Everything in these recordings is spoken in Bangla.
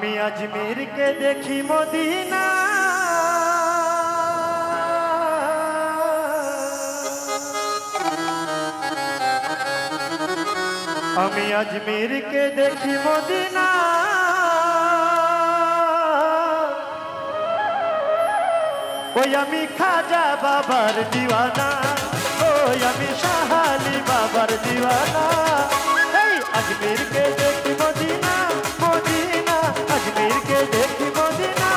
আমি আজমির কে দেখি মদিনা, আমি আজমির কে দেখি মদিনা, ওই আমি খাজা বাবার দিওয়ানা, ওই আমি শাহ আলী বাবার দিওয়ানা। এই আজমির কে দেখি মদিনা, মদিনা আজমির কে দেখি মদিনা,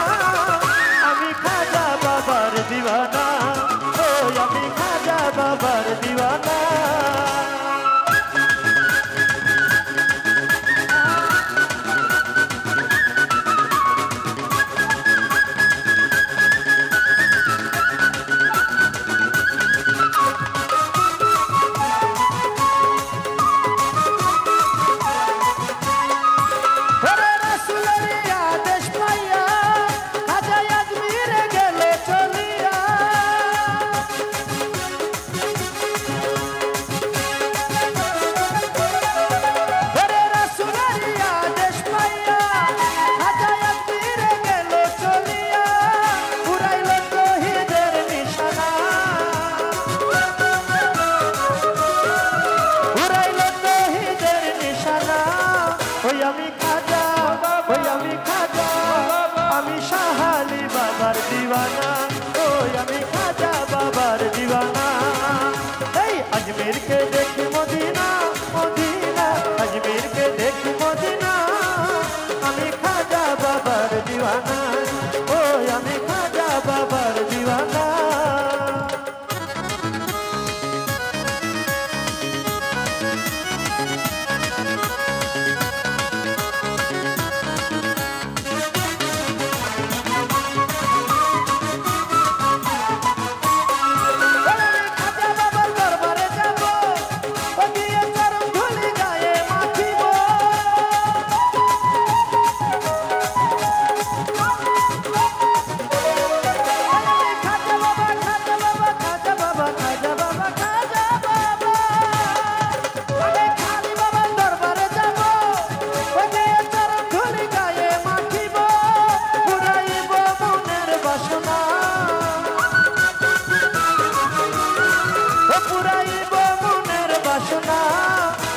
আমি খাজা বাবার দিওয়ানা, ওই আমি খাজা বাবার দিওয়ানা। আমি খাজা, ওই আমি খাজা, আমি শাহ আলী বাবার দিওয়ানা, ওই আমি খাজা বাবার দিওয়ানা। এই আজমির কে দেখি মদিনা, মদিনা আজমির কে দেখি মদিনা, আমি খাজা বাবার দিওয়ানা, ওই আমি খাজা বাবার দিওয়ানা।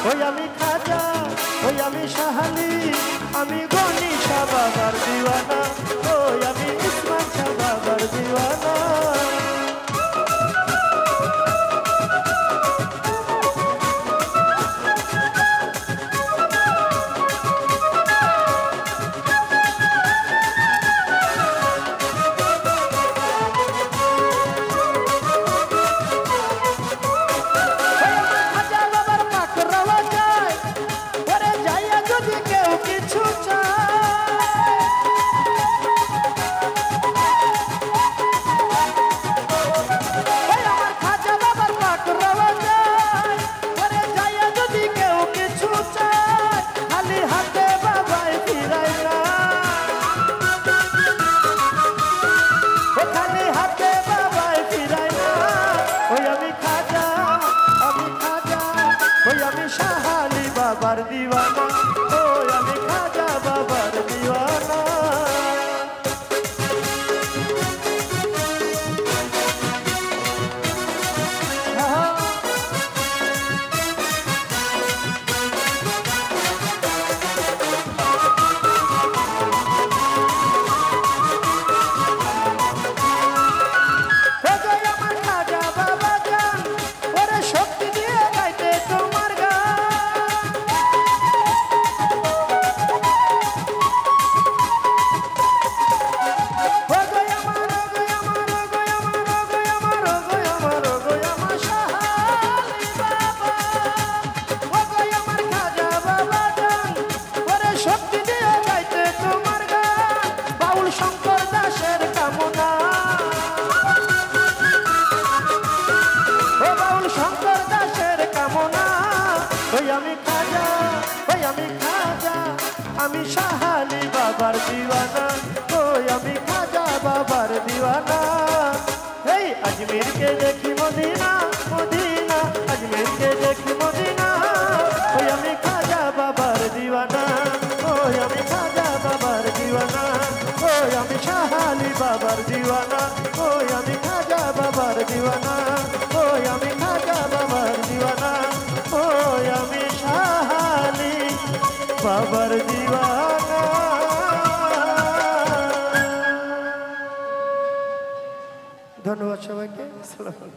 ওই আমি খাজা, ওই আমি শাহ আলী, আমি গনি শাহ বাবার দিওয়ানা, ওই আমি ইসমান শাহ বাবার দিওয়ানা। আমি শাহ আলী বাবার দিওয়ানা, ওই আমি খাজা বাবার দিওয়ানা। আমি শাহ আলী বাবার দিওয়ানা, ওই আমি খাজা বাবার দিওয়ানা। এই আজমির কে দেখি মদিনা, মদিনা আজমির কে দেখি মদিনা, ওই আমি খাজা বাবার দিওয়ানা, ওই আমি খাজা বাবার দিওয়ানা। শাহালি বাবার দিওয়ানা, ওই আমি খাজা বাবার দিওয়ানা, ওই আমি খাজা বাবার দিওয়ানা, ওই আমি শাহালি বাবার দিওয়ানা। ধন্যবাদ সবাইকে।